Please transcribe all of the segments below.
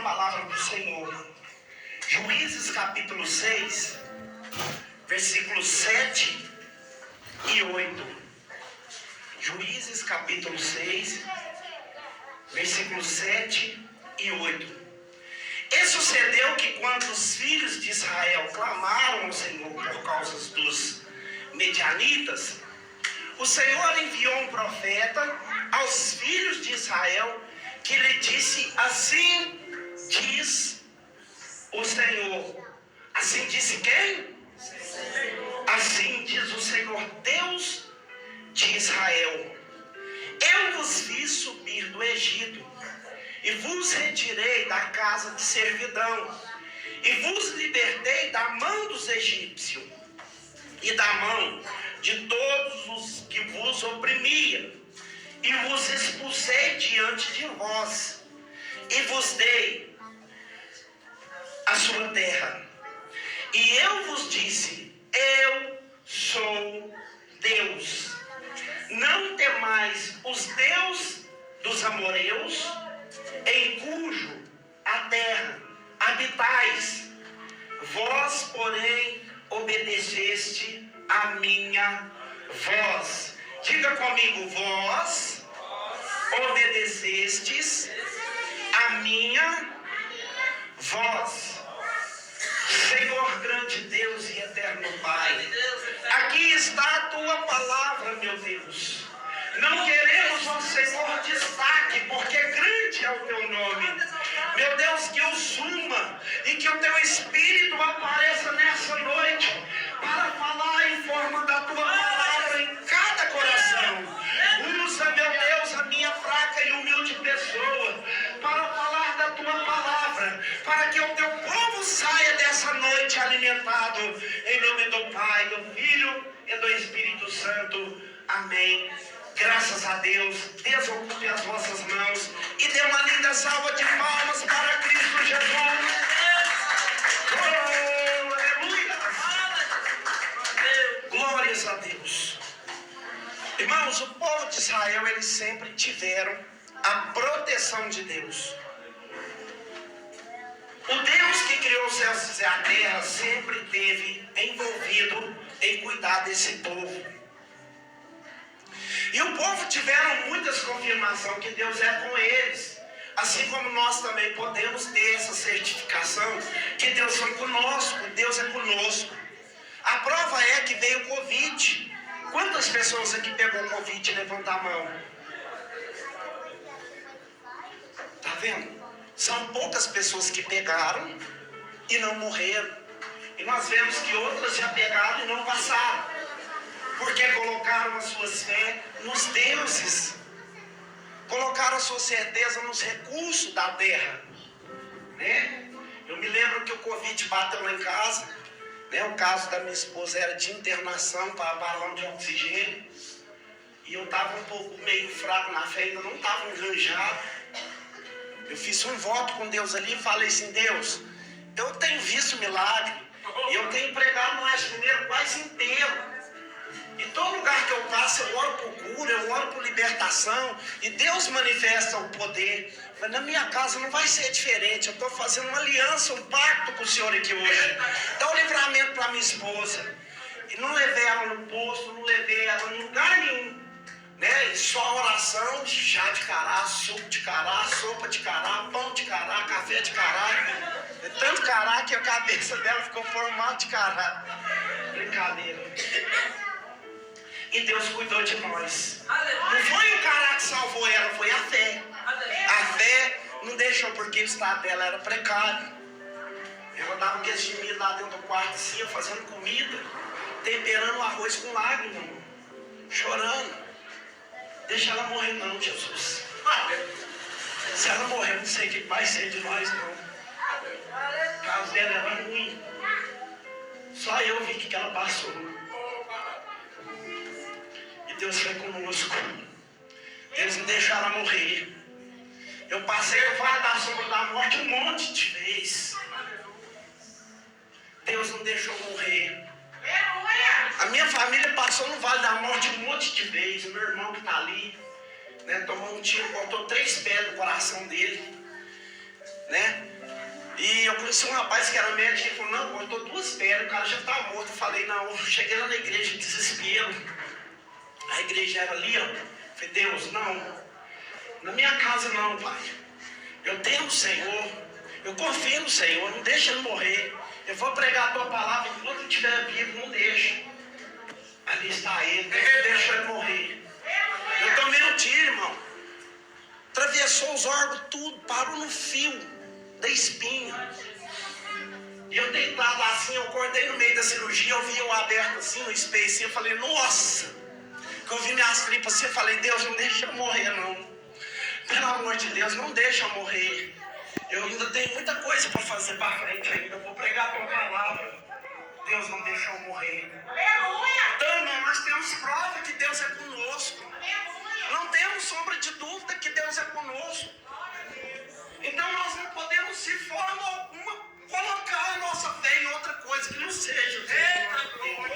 na palavra do Senhor. Juízes capítulo 6, versículos 7 e 8. Juízes capítulo 6, versículos 7 e 8. E sucedeu que quando os filhos de Israel clamaram ao Senhor por causa dos medianitas, o Senhor enviou um profeta aos filhos de Israel que lhe disse: assim diz o Senhor. Assim disse quem? Assim diz o Senhor Deus de Israel: eu vos fiz subir do Egito e vos retirei da casa de servidão e vos libertei da mão dos egípcios e da mão de todos os que vos oprimiam, e vos expulsei diante de vós e vos dei a sua terra. E eu vos disse: eu sou Deus. Não temais os deuses dos amoreus, em cujo a terra habitais. Vós, porém, obedeceste a minha voz. Diga comigo: vós obedecestes a minha voz. Senhor, grande Deus e eterno Pai, aqui está a tua palavra, meu Deus. Não queremos, ó Senhor, destaque, porque grande é o teu nome. Meu Deus, que eu suma e que o teu Espírito apareça nessa noite para falar em forma da tua palavra em cada coração. Usa, meu Deus, a minha fraca e humilde pessoa para falar da tua palavra, para que o teu povo saia dessa noite alimentado. Em nome do Pai, do Filho e do Espírito Santo. Amém. Graças a Deus. Desocupe as vossas mãos e dê uma linda salva de palmas para Cristo Jesus. Oh, aleluia. Glórias a Deus. Irmãos, o povo de Israel, eles sempre tiveram a proteção de Deus. O Deus que criou os céus e a terra sempre esteve envolvido em cuidar desse povo. E o povo tiveram muitas confirmações que Deus é com eles. Assim como nós também podemos ter essa certificação que Deus foi conosco, Deus é conosco. A prova é que veio o Covid. Quantas pessoas aqui pegou o Covid? Levanta a mão. Tá vendo? São poucas pessoas que pegaram e não morreram. E nós vemos que outras já pegaram e não passaram. Porque colocaram a sua fé nos deuses. Colocaram a sua certeza nos recursos da terra. Né? Eu me lembro que o Covid bateu lá em casa. Né? O caso da minha esposa era de internação para balão de oxigênio. E eu estava um pouco meio fraco na fé, ainda não estava enganjado. Eu fiz um voto com Deus ali e falei assim: Deus, eu tenho visto milagre. E eu tenho pregado no Oeste Mineiro quase inteiro. Em todo lugar que eu passo, eu oro por cura, eu oro por libertação. E Deus manifesta o poder. Mas na minha casa não vai ser diferente. Eu estou fazendo uma aliança, um pacto com o Senhor aqui hoje. Dá um livramento para minha esposa. E não levei ela no posto, não levei ela em lugar nenhum. Né? E só oração, chá de cará, suco de cará, sopa de cará, pão de cará, café de cará. É tanto cará que a cabeça dela ficou formada de cará. Brincadeira. E Deus cuidou de nós. Não foi o cará que salvou ela, foi a fé. A fé não deixou, porque o estado dela era precário. Ela dava aqueles gemidos lá dentro do quarto assim, fazendo comida, temperando o arroz com lágrimas, chorando. Deixa ela morrer não, Jesus. Se ela morrer, não sei o que vai ser de nós não. O caso dela é bem ruim. Só eu vi que ela passou. E Deus foi conosco. Deus não deixou ela morrer. Eu passei no vale da sombra da morte um monte de vezes. Deus não deixou morrer. A minha família passou no vale da morte um monte de vezes. O meu irmão que está ali, né, tomou um tiro, cortou 3 pedras no coração dele, né? eu conheci um rapaz que era médico, ele falou, não, cortou 2 pernas, o cara já está morto. Eu falei, não, eu cheguei lá na igreja, desespero. A igreja era ali, ó. Eu falei, Deus, não, na minha casa não, pai. Eu tenho o Senhor, eu confio no Senhor, não deixa ele morrer. Eu vou pregar a tua palavra, enquanto ele estiver vivo, não deixa. Ali está ele, não deixa ele morrer. Eu tomei um tiro, irmão. Atravessou os órgãos, tudo, parou no fio da espinha. E eu deitado assim, eu acordei no meio da cirurgia, eu vi eu aberto assim no espelho, assim, eu falei, nossa! Que eu vi minhas tripas assim, eu falei, Deus, não deixa eu morrer não. Pelo amor de Deus, não deixa eu morrer. Eu ainda tenho muita coisa para fazer para frente ainda, eu vou pregar a tua palavra. Deus, não deixa eu morrer. Aleluia! Então, irmão, nós temos prova que Deus é conosco. Aleluia! Não temos sombra de dúvida que Deus é conosco. Então nós não podemos, de forma alguma, colocar a nossa fé em outra coisa que não seja o Senhor.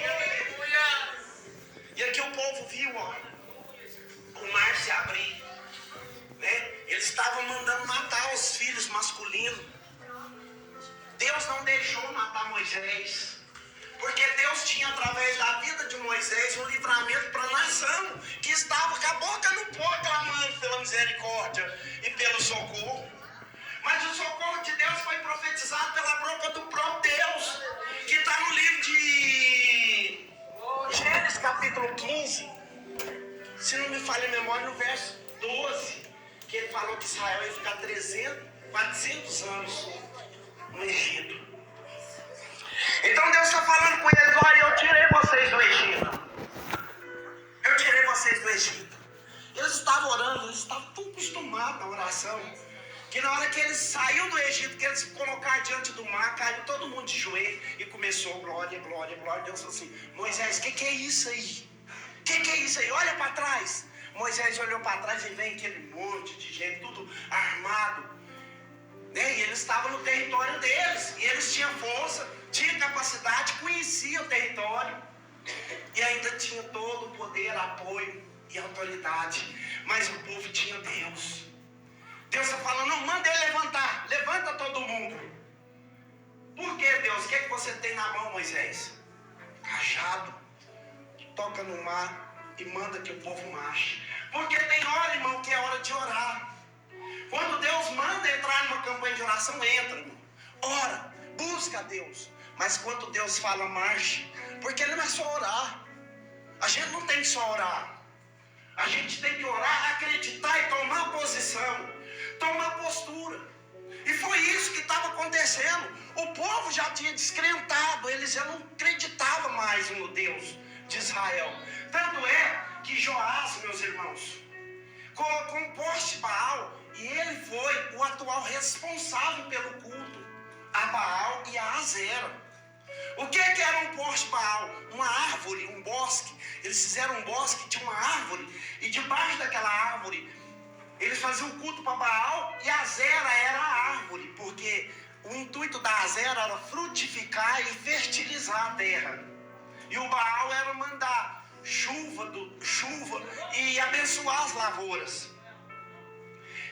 E aqui o povo viu, ó, o mar se abrir, né? Eles estavam mandando matar os filhos masculinos. Deus não deixou matar Moisés, porque Deus tinha, através da vida de Moisés, um livramento para a nação que estava com a boca no pó, clamando pela misericórdia e pelo socorro. Mas o socorro de Deus foi profetizado pela boca do próprio Deus, que está no livro de Gênesis capítulo 15, se não me falha a memória, no verso 12, que ele falou que Israel ia ficar 400 anos no Egito. Então Deus está falando com eles, olha, eu tirei vocês do Egito. Eu tirei vocês do Egito. Eles estavam orando, eles estavam tão acostumados à oração, que na hora que eles saíram do Egito, que eles se colocaram diante do mar, caiu todo mundo de joelho e começou glória, glória, glória. Deus falou assim, Moisés, o que é isso aí? O que é isso aí? Olha para trás. Moisés olhou para trás e vem aquele monte de gente, tudo armado, né? E eles estavam no território deles, e eles tinham força, tinham capacidade, conheciam o território, e ainda tinha todo o poder, apoio e autoridade, mas o povo tinha Deus. Deus está falando, não, manda ele levantar, levanta todo mundo. Por que, Deus? O que é que você tem na mão, Moisés? Cajado. Toca no mar e manda que o povo marche. Porque tem hora, irmão, que é hora de orar. Quando Deus manda entrar numa campanha de oração, entra, irmão. Ora, busca a Deus. Mas quando Deus fala marche, porque não é só orar. A gente não tem que só orar. A gente tem que orar, acreditar e tomar posição, tomar postura. E foi isso que estava acontecendo. O povo já tinha descrentado, eles já não acreditavam mais no Deus de Israel. Tanto é que Joás, meus irmãos, colocou um poste Baal, e ele foi o atual responsável pelo culto a Baal e a Azera. O que era um poste Baal? Uma árvore, um bosque. Eles fizeram um bosque, tinha uma árvore, e debaixo daquela árvore eles faziam culto para Baal, e a Azera era a árvore, porque o intuito da Azera era frutificar e fertilizar a terra, e o Baal era mandar chuva e abençoar as lavouras.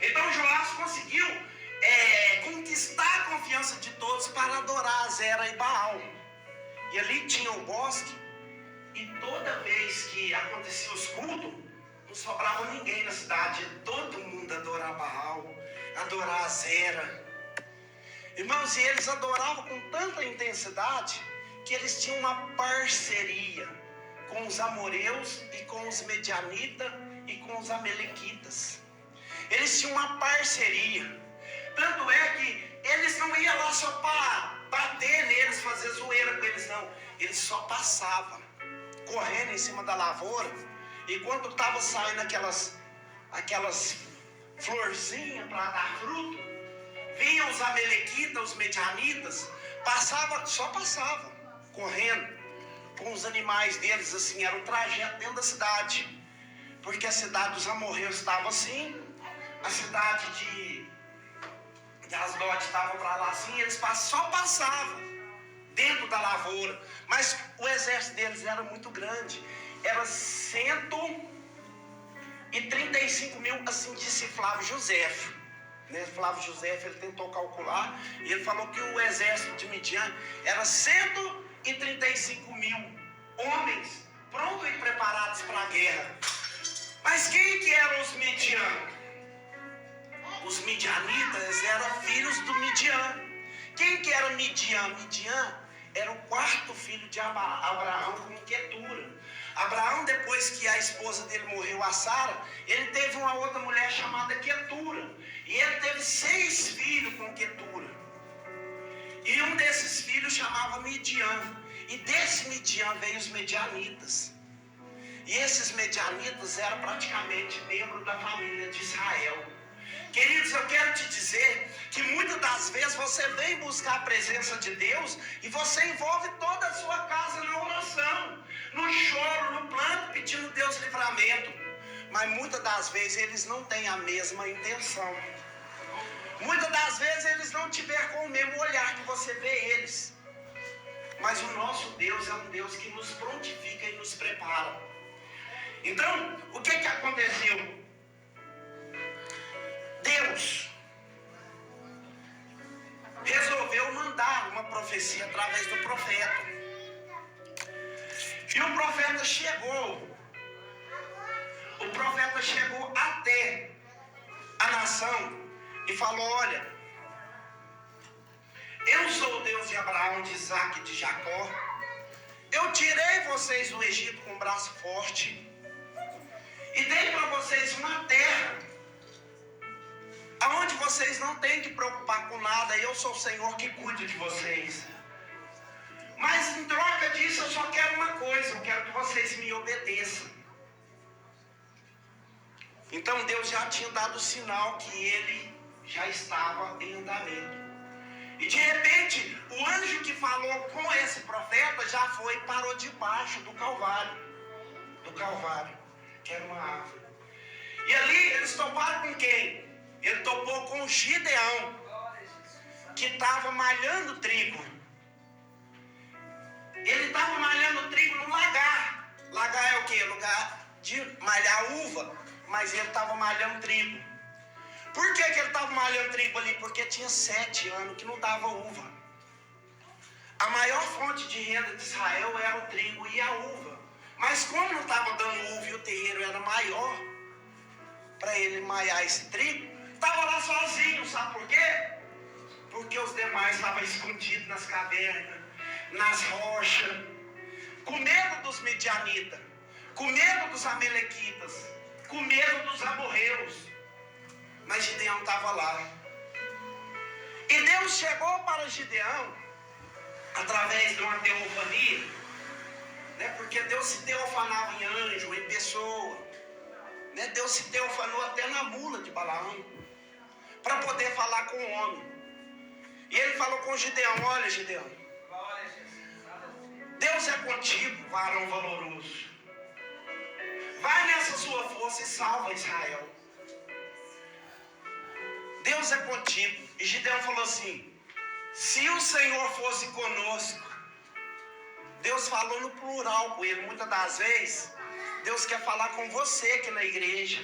Então Joás conseguiu conquistar a confiança de todos para adorar Azera e Baal. E ali tinha o bosque, e toda vez que acontecia os cultos, não sobrava ninguém na cidade, todo mundo adorar Baal, adorar Azera. Irmãos, e eles adoravam com tanta intensidade que eles tinham uma parceria com os amoreus e com os medianitas e com os amalequitas. Eles tinham uma parceria. Tanto é que eles não iam lá só para bater neles, fazer zoeira com eles, não. Eles só passavam, correndo em cima da lavoura. E quando estava saindo aquelas florzinhas para dar fruto, vinham os amalequitas, os medianitas, só passavam, correndo, com os animais deles, assim, era o trajeto dentro da cidade. Porque a cidade dos amorreus estava assim, a cidade de Asdod estava para lá assim, eles só passavam dentro da lavoura. Mas o exército deles era muito grande, era 135 mil, assim disse Flávio José, né? Flávio José, ele tentou calcular, e ele falou que o exército de Midian era 135 mil homens prontos e preparados para a guerra. Mas quem que eram os Midian? Os midianitas eram filhos do Midian. Quem que era Midian? Midian era o quarto filho de Abraão com Quetura. Abraão, depois que a esposa dele morreu, a Sara, ele teve uma outra mulher chamada Quetura. E ele teve 6 filhos com Quetura. E um desses filhos chamava Midian. E desse Midian veio os medianitas. E esses medianitas eram praticamente membros da família de Israel. Queridos, eu quero te dizer que muitas das vezes você vem buscar a presença de Deus e você envolve toda a sua casa na oração, no choro, no planto, pedindo Deus livramento. Mas muitas das vezes eles não têm a mesma intenção. Muitas das vezes eles não tiveram com o mesmo olhar que você vê eles. Mas o nosso Deus é um Deus que nos prontifica e nos prepara. Então, o que aconteceu? Deus resolveu mandar uma profecia através do profeta. E o profeta chegou até a nação e falou: olha, eu sou o Deus de Abraão, de Isaac e de Jacó. Eu tirei vocês do Egito com um braço forte e dei para vocês uma terra aonde vocês não têm que preocupar com nada. Eu sou o Senhor que cuida de vocês. Mas em troca disso eu só quero uma coisa: eu quero que vocês me obedeçam. Então Deus já tinha dado o sinal que ele já estava em andamento. E de repente o anjo que falou com esse profeta já foi e parou debaixo do Calvário. Que era uma árvore. E ali eles toparam com quem? Ele topou com Gideão, que estava malhando trigo. Ele estava malhando trigo no lagar. Lagar é o quê? Lugar de malhar uva. Mas ele estava malhando trigo. Por que ele estava malhando trigo ali? Porque tinha 7 anos que não dava uva. A maior fonte de renda de Israel era o trigo e a uva. Mas como não estava dando uva e o terreiro era maior para ele malhar esse trigo, estava lá sozinho. Sabe por quê? Porque os demais estavam escondidos nas cavernas, nas rochas, com medo dos midianitas, com medo dos amalequitas, com medo dos amorreus. Mas Gideão estava lá. E Deus chegou para Gideão através de uma teofania, né? Porque Deus se teofanava em anjo, em pessoa, né? Deus se teofanou até na mula de Balaão para poder falar com o homem. E ele falou com Gideão: olha, Gideão, Deus é contigo, varão valoroso. Vai nessa sua força e salva Israel. Deus é contigo. E Gideão falou assim: se o Senhor fosse conosco. Deus falou no plural com ele. Muitas das vezes Deus quer falar com você aqui na igreja.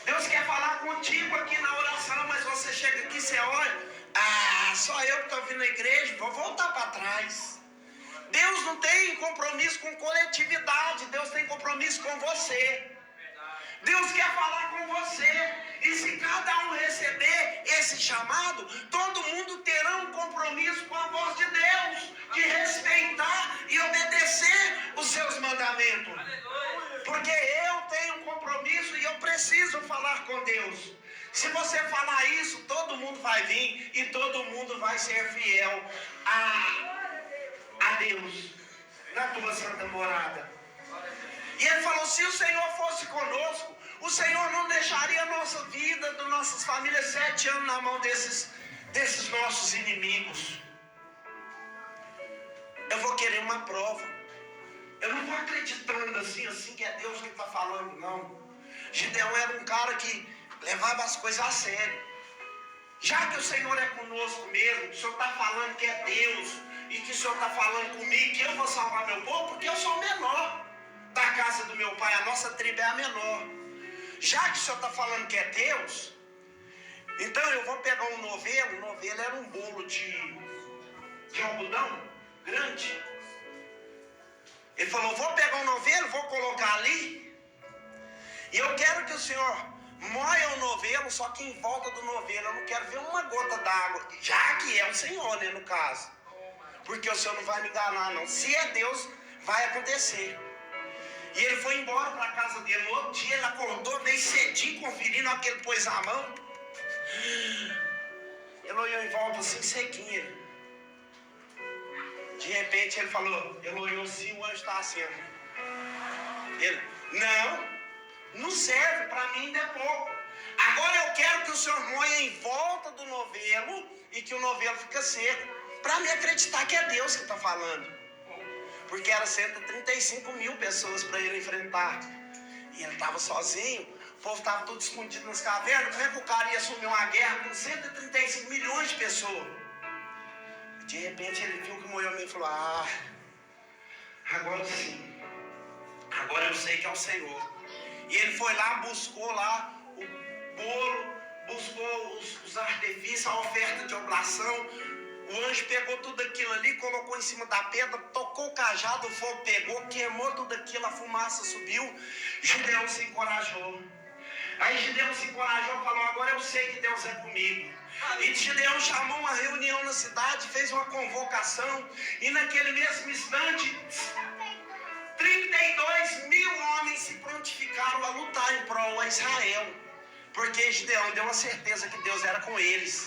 Deus quer falar contigo aqui na oração. Mas você chega aqui e você olha: só eu que estou vindo na igreja, vou voltar para trás. Deus não tem compromisso com coletividade. Deus tem compromisso com você. Deus quer falar com você. E se cada um receber esse chamado, todo mundo terá um compromisso com a voz de Deus, de respeitar e obedecer os seus mandamentos. Porque eu tenho um compromisso e eu preciso falar com Deus. Se você falar isso, todo mundo vai vir e todo mundo vai ser fiel a Deus na tua santa morada. E ele falou: se o Senhor fosse conosco, o Senhor não deixaria a nossa vida, das nossas famílias, 7 anos na mão desses nossos inimigos. Eu vou querer uma prova. Eu não vou acreditando assim que é Deus que está falando, não. Gideão era um cara que levava as coisas a sério. Já que o Senhor é conosco mesmo, que o Senhor está falando que é Deus, e que o Senhor está falando comigo que eu vou salvar meu povo, porque eu sou o menor da casa do meu pai, a nossa tribo é a menor. Já que o Senhor está falando que é Deus, então então eu vou pegar um novelo. O novelo era um bolo de algodão grande. Ele falou, vou pegar um novelo, vou colocar ali, e eu quero que o senhor moia o novelo, só que em volta do novelo eu não quero ver uma gota d'água, já que é o senhor, né, no caso, porque o senhor não vai me enganar não, se é Deus, vai acontecer. E ele foi embora para a casa dele. No outro dia ele acordou, veio cedinho conferindo aquele ele pôs a mão. Ele olhou em volta assim, sequinho. De repente ele falou, ele olhou assim, o anjo está acendo. Ele, não serve, para mim ainda é pouco. Agora eu quero que o senhor moia em volta do novelo e que o novelo fica seco, para me acreditar que é Deus que está falando. Porque era 135 mil pessoas para ele enfrentar. E ele estava sozinho, o povo estava tudo escondido nas cavernas. Como é que o cara ia assumir uma guerra com 135 milhões de pessoas? De repente ele viu que o Moisés e falou, agora sim, agora eu sei que é o Senhor. E ele foi lá, buscou lá o bolo, buscou os artifícios, a oferta de oblação. O anjo pegou tudo aquilo ali, colocou em cima da pedra, tocou o cajado, o fogo pegou, queimou tudo aquilo, a fumaça subiu. Gideão se encorajou. Aí Gideão se encorajou e falou, agora eu sei que Deus é comigo. E Gideão chamou uma reunião na cidade, fez uma convocação, e naquele mesmo instante, 32 mil homens se prontificaram a lutar em prol a Israel, porque Gideão deu uma certeza que Deus era com eles.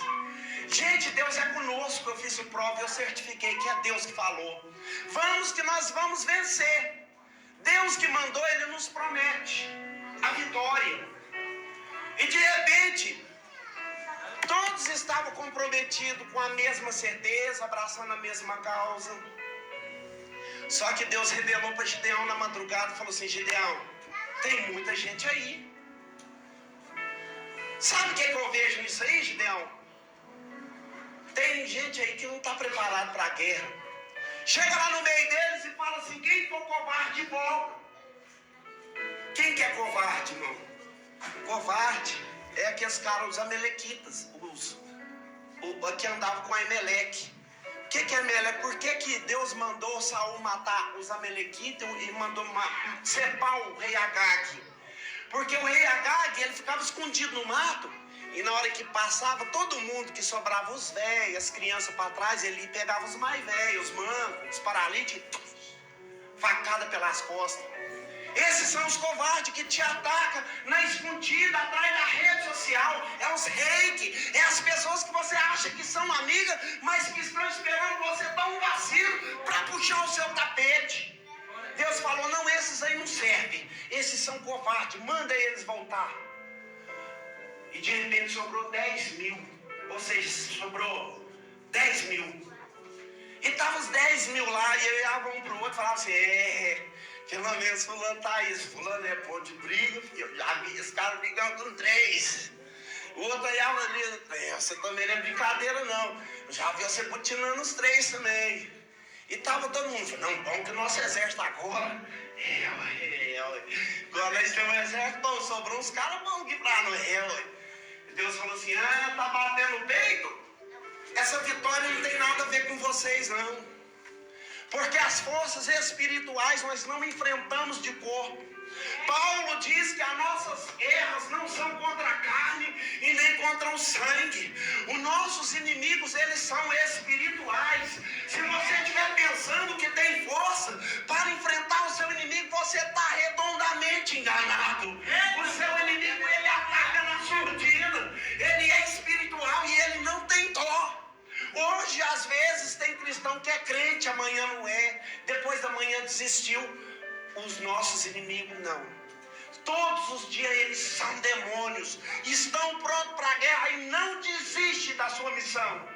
Gente, Deus é conosco. Eu fiz o prova e eu certifiquei que é Deus que falou. Vamos que nós vamos vencer. Deus que mandou, Ele nos promete a vitória. E de repente, todos estavam comprometidos com a mesma certeza, abraçando a mesma causa. Só que Deus revelou para Gideão na madrugada e falou assim, Gideão, tem muita gente aí. Sabe o que eu vejo nisso aí, Gideão? Tem gente aí que não está preparado para a guerra. Chega lá no meio deles e fala assim, quem for covarde, volta. Quem que é covarde, irmão? Covarde é aqueles caras, os amalequitas, que andavam com a Emeleque. O que é Emeleque? Por que Deus mandou Saul matar os amalequitas e mandou separar o rei Agag? Porque o rei Agag, ele ficava escondido no mato. E na hora que passava, todo mundo que sobrava os velhos, as crianças para trás, ele pegava os mais velhos, os mancos, os paralíticos, facada pelas costas. Esses são os covardes que te atacam na escondida, atrás da rede social. É os reiki, é as pessoas que você acha que são amigas, mas que estão esperando você dar um vacilo para puxar o seu tapete. Deus falou, não, esses aí não servem, esses são covardes, manda eles voltar. E de repente sobrou 10 mil, ou seja, sobrou 10 mil. E estavam os 10 mil lá, e eu olhava um para o outro e falava assim, pelo menos fulano está aí, fulano é ponto de briga, eu já vi esse cara brigando com 3. O outro olhava ali, você também não é brincadeira não, eu já vi você butinando os 3 também. E estava todo mundo falando, não, bom que o nosso exército agora, agora nós temos um exército bom, sobrou uns caras bons aqui para nós, Deus falou assim, tá batendo o peito? Essa vitória não tem nada a ver com vocês não. Porque as forças espirituais nós não enfrentamos de corpo. Paulo diz que as nossas guerras não são contra a carne e nem contra o sangue. Os nossos inimigos, eles são espirituais. Se você estiver pensando que tem força para enfrentar o seu inimigo, você está redondamente enganado. O seu inimigo, ele ataca na surdina. Ele é espiritual e ele não tem dó. Hoje, às vezes, tem cristão que é crente, amanhã não é, depois da manhã desistiu. Os nossos inimigos não. Todos os dias eles são demônios, estão prontos para a guerra e não desiste da sua missão.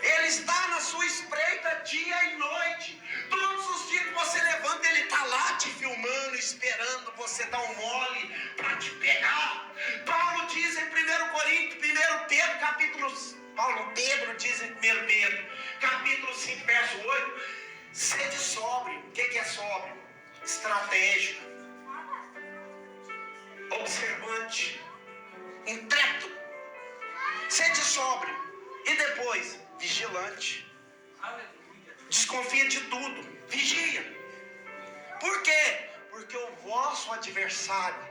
Ele está na sua espreita dia e noite. Todos os dias que você levanta, ele está lá te filmando, esperando você dar um mole para te pegar. Paulo diz em 1 Coríntios, 1 Pedro, Pedro diz em 1 Pedro, capítulo 5, verso 8, sede sóbrio. O que é sóbrio? Estratégico, observante, intrépido. Sede sóbrio. E depois, vigilante. Desconfia de tudo. Vigia. Por quê? Porque o vosso adversário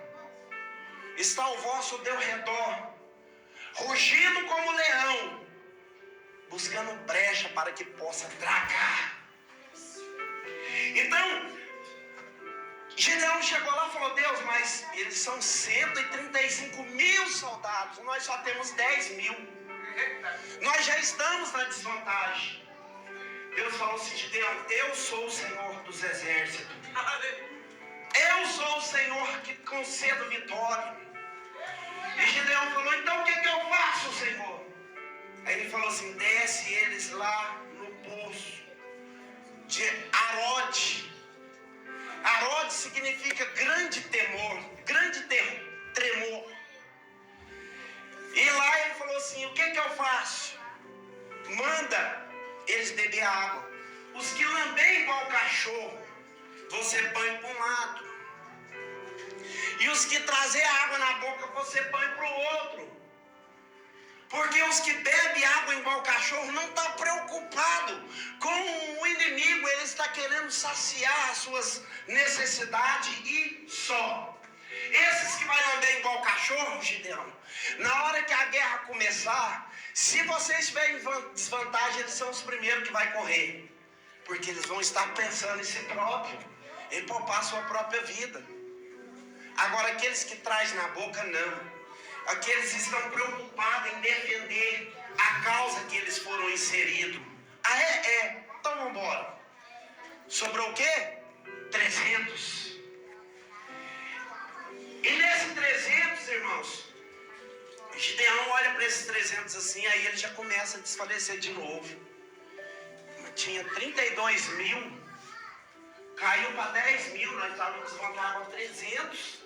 está ao vosso derredor, rugindo como leão, buscando brecha para que possa tragar. Então, Gideão chegou lá e falou: Deus, mas eles são 135 mil soldados, nós só temos 10 mil. Nós já estamos na desvantagem. Deus falou assim: Gideão, eu sou o Senhor dos exércitos. Eu sou o Senhor que concedo vitória. E Gideão falou: então o que eu faço, Senhor? Aí ele falou assim: desce eles lá no poço de Arode. Arode significa grande temor, grande tremor. E lá ele falou assim: o que eu faço? Manda eles beber água. Os que lambem igual cachorro, você põe para um lado. E os que trazem água na boca, você põe para o outro. Porque os que bebem água igual cachorro não estão preocupados com o inimigo. Ele está querendo saciar as suas necessidades e só. Esses que vai lamber igual cachorro, Gideão, na hora que a guerra começar, se vocês estiverem em desvantagem, eles são os primeiros que vai correr. Porque eles vão estar pensando em si próprio, em poupar sua própria vida. Agora, aqueles que trazem na boca, não. Aqueles estão preocupados em defender a causa que eles foram inseridos. Ah, é? Então vamos embora. Sobrou o quê? 300. E nesse 300, irmãos, Gideão olha para esses 300 assim, aí ele já começa a desfalecer de novo. Tinha 32 mil, caiu para 10 mil, nós estávamos desvantados com 300.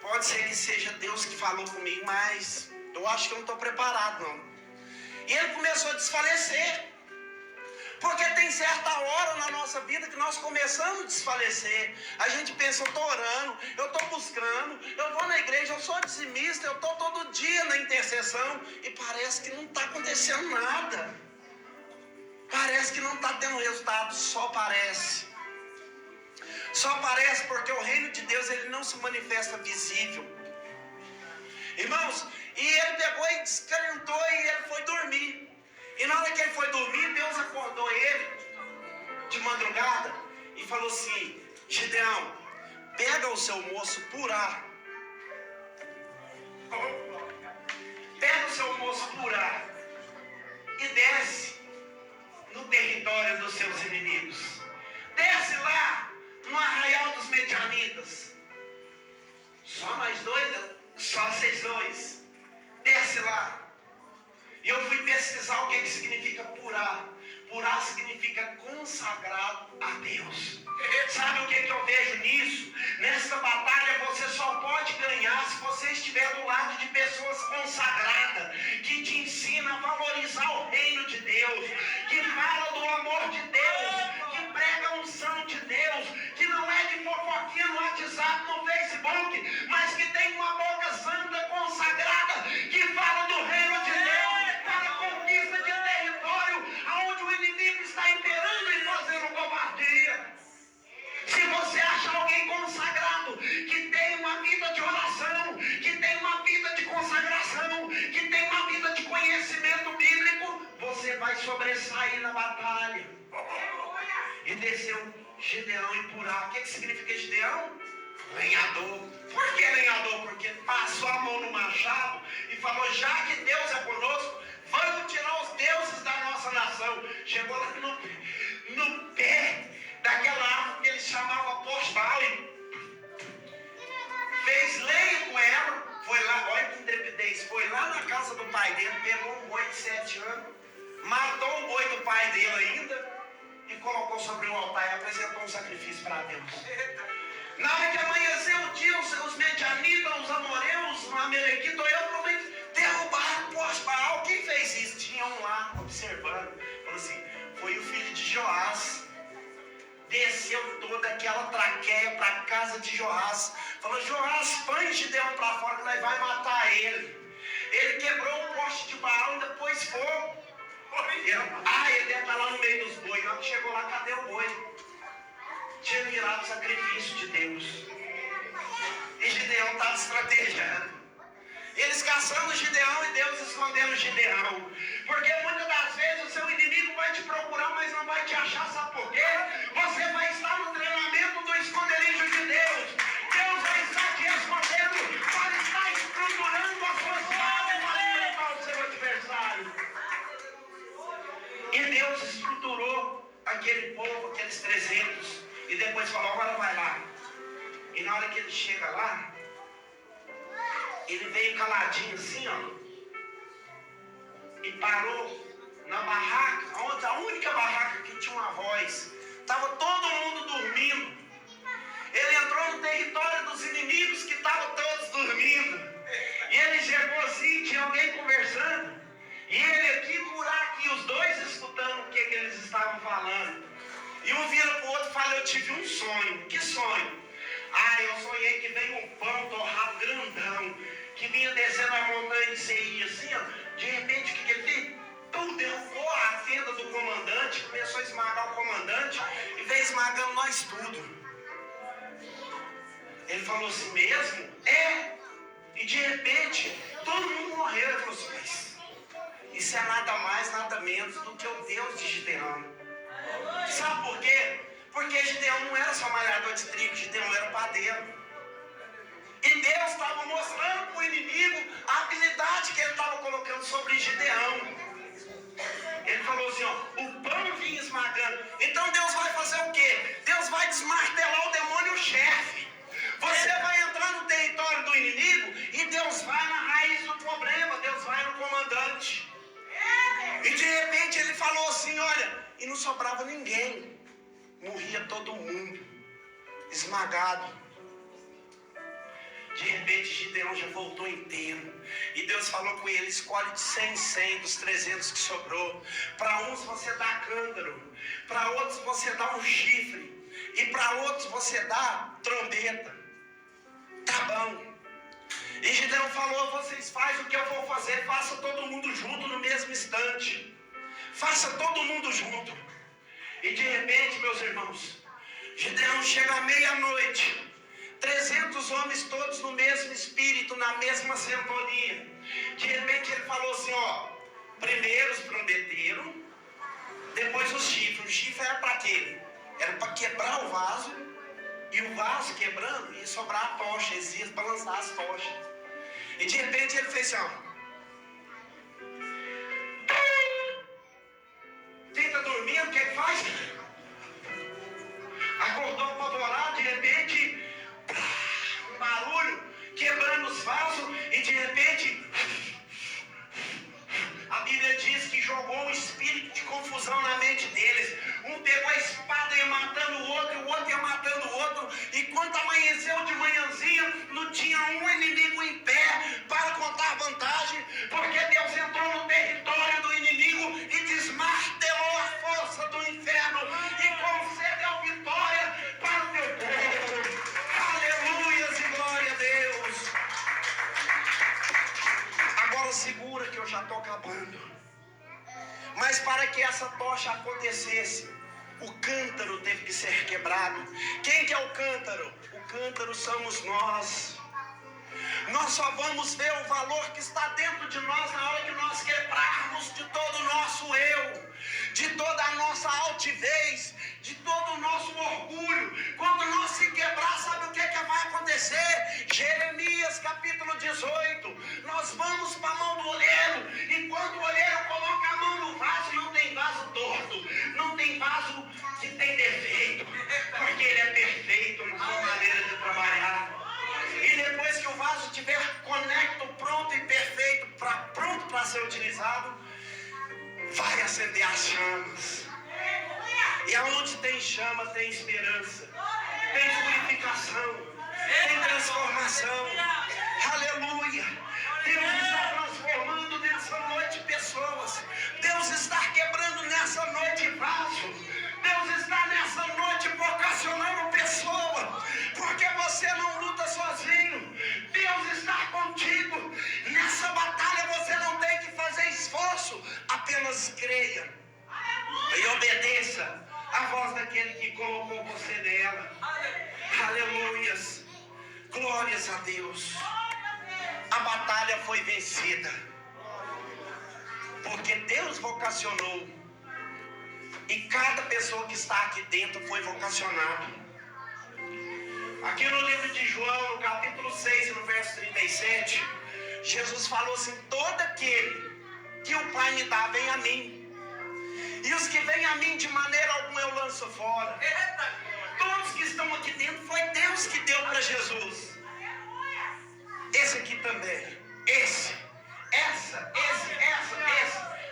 Pode ser que seja Deus que falou comigo, mas eu acho que eu não estou preparado, não. E ele começou a desfalecer. Porque tem certa hora na nossa vida que nós começamos a desfalecer. A gente pensa: eu estou orando, eu estou buscando, eu vou na igreja, eu sou dizimista, eu estou todo dia na intercessão. E parece que não está acontecendo nada. Parece que não está tendo resultado, só parece. Só parece porque o reino de Deus ele não se manifesta visível. Irmãos, e ele pegou e descalentou e ele foi dormir. E na hora que ele foi dormir, Deus acordou ele de madrugada e falou assim: Gideão, pega o seu moço Purá. Pega o seu moço Purá e desce no território dos seus inimigos. Desce lá no arraial dos Medianitas. Só nós dois? Só vocês dois. Desce lá. E eu fui pesquisar o que significa Purá. Purá significa consagrado a Deus. Sabe o que eu vejo nisso? Nessa batalha você só pode ganhar se você estiver do lado de pessoas consagradas, que te ensinam a valorizar o reino de Deus, que fala do amor de Deus, que prega a unção de Deus, que não é de fofoquinha no WhatsApp, no Facebook, mas que tem uma boca santa consagrada, que fala do reino de Deus, para a conquista de território, aonde o inimigo está imperando e fazendo covardia. Se você acha alguém consagrado, que tem uma vida de oração, que tem uma vida de consagração, que tem uma vida de conhecimento bíblico, você vai sobressair na batalha. E desceu Gideão em Purá. O que significa Gideão? Lenhador. Por que lenhador? Porque passou a mão no machado e falou: já que Deus é conosco, vamos tirar os deuses da nossa nação. Chegou lá no pé daquela árvore que ele chamava Posbali. Fez lenha com ela. Foi lá, olha que intrepidez. Foi lá na casa do pai dele, pegou um boi de 7 anos, matou o boi do pai dele ainda e colocou sobre o altar e apresentou um sacrifício para Deus. Na hora que amanheceu o dia, os medianitas, os amoreus, os amalequitas, eu provavelmente derrubaram Posbal. Quem fez isso? Tinha um lá observando. Falou assim: foi o filho de Joás. Desceu toda aquela traqueia para a casa de Joás. Falou: Joás, põe Gideão para fora que nós vai matar ele. Baal ainda pôs fogo. Ele deve estar lá no meio dos bois. Na hora que chegou lá, cadê o boi? Tinha virado sacrifício de Deus. E Gideão estava estrategando. Eles caçando Gideão e Deus escondendo Gideão. Porque muitas das vezes o seu inimigo vai te procurar, mas não vai te achar. Sabe por quê? Você vai estar no treinamento do esconderijo de Deus. Deus vai estar te escondendo para estar estruturando as suas armas para enfrentar o seu adversário. E Deus estruturou aquele povo, aqueles 300. E depois falou, agora vai lá. E na hora que ele chega lá, ele veio caladinho assim, ó. E parou na barraca, a única barraca que tinha uma voz. Estava todo mundo dormindo. Ele entrou no território dos inimigos que estavam todos dormindo. E ele chegou assim, tinha alguém conversando. E ele aqui, por aqui, os dois escutando o que eles estavam falando. E um vira para o outro e fala, eu tive um sonho. Que sonho? Eu sonhei que veio um pão torrado grandão, que vinha descendo a montanha de Seir, assim, ó. De repente, o que ele fez? Derrubou a tenda do comandante, começou a esmagar o comandante, e veio esmagando nós tudo. Ele falou assim, mesmo? E de repente, todo mundo morreu. Ele falou assim, mas isso é nada mais, nada menos do que o Deus de Gideão. Sabe por quê? Porque Gideão não era só malhador de trigo, Gideão era padeiro. E Deus estava mostrando para o inimigo a habilidade que ele estava colocando sobre Gideão. Ele falou assim, ó, o pão vinha esmagando. Então Deus vai fazer o quê? Deus vai desmartelar o demônio chefe. Você vai entrar no território do inimigo e Deus vai na raiz do problema. Deus vai no comandante. E de repente ele falou assim, olha, e não sobrava ninguém. Morria todo mundo, esmagado. De repente Gideão já voltou inteiro. E Deus falou com ele, escolhe de 100 em 100 dos 300 que sobrou. Para uns você dá cântaro, para outros você dá um chifre, e para outros você dá trombeta. Tá bom. E Gideão falou, vocês fazem o que eu vou fazer, faça todo mundo junto no mesmo instante. Faça todo mundo junto. E de repente, meus irmãos, Gideão chega à meia-noite, 300 homens todos no mesmo espírito, na mesma sintonia. De repente ele falou assim, ó, primeiro os trombeteiros, depois os chifres. O chifre era para quê? Era para quebrar o vaso, e o vaso quebrando ia sobrar a tocha, eles iam balançar as tochas. E de repente ele fez assim, ó. Quem está dormindo, o que ele faz? Acordou apavorado, de repente, um barulho, quebrando os vasos, e de repente, a Bíblia diz que jogou um espírito de confusão na mente deles. Um pegou a espada e ia matando o outro ia matando o outro, e quando amanheceu de manhãzinha, não tinha um inimigo em pé para contar vantagem, porque Deus entrou no território do inimigo e desmartelou a força do inferno e concedeu vitória para o teu povo. Aleluias e glória a Deus. Agora segura que eu já estou acabando. Mas para que essa tocha acontecesse, o cântaro teve que ser quebrado. Quem que é o cântaro? O cântaro somos nós. Nós só vamos ver o valor que está dentro de nós na hora que nós quebrarmos de todo o nosso eu, de toda a nossa altivez, de todo o nosso orgulho. Quando nós se quebrar, sabe o que vai acontecer? Jeremias capítulo 18. Nós vamos para a mão do olheiro, e quando o olheiro coloca a mão no vaso, não tem vaso torto, não tem vaso que tem defeito, porque ele é perfeito na sua maneira de trabalhar. E depois que o vaso estiver conecto, pronto e perfeito, pronto para ser utilizado, vai acender as chamas. E aonde tem chama, tem esperança, tem purificação, tem transformação. Aleluia! Deus está transformando nessa noite pessoas. Deus está quebrando nessa noite vaso. Deus está nessa noite vocacionando pessoa, porque você não luta sozinho. Deus está contigo. Nessa batalha você não tem que fazer apenas creia e obedeça a voz daquele que colocou você nela. Aleluias. Glórias a Deus. A batalha foi vencida, porque Deus vocacionou, e cada pessoa que está aqui dentro foi vocacionada. Aqui no livro de João, no capítulo 6, no verso 37, Jesus falou assim: todo aquele que o Pai me dá, vem a mim, e os que vêm a mim de maneira alguma eu lanço fora. Todos que estão aqui dentro, foi Deus que deu para Jesus. Esse aqui também, esse.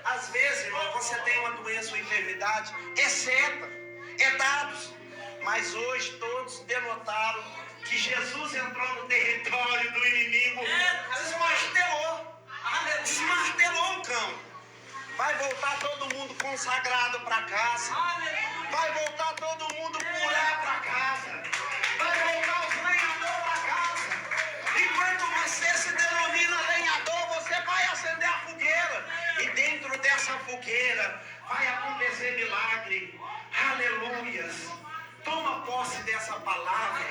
Às vezes, irmão, você tem uma doença ou enfermidade, é seta, é dados. Mas hoje todos denotaram que Jesus entrou no território do inimigo, desmartelou o cão. Vai voltar todo mundo consagrado para casa. Vai voltar todo mundo purar para casa. Vai voltar os lenhadores para casa. Enquanto você se denomina lenhador, você vai acender a fogueira. E dentro dessa fogueira vai acontecer milagre. Aleluias. Toma posse dessa palavra.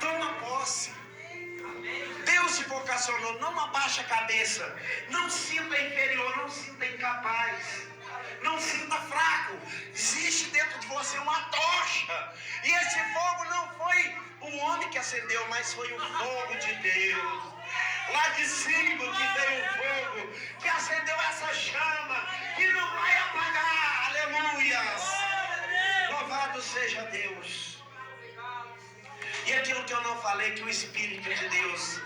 Toma posse. Deus te vocacionou. Não abaixa a cabeça. Não sinta inferior. Não sinta incapaz. Não sinta fraco. Existe dentro de você uma tocha. E esse fogo não foi o homem que acendeu, mas foi o fogo de Deus. Lá de cima que veio o fogo, que acendeu essa chama, que não vai apagar. Aleluias. Louvado seja Deus. E aquilo que eu não falei, que o Espírito de Deus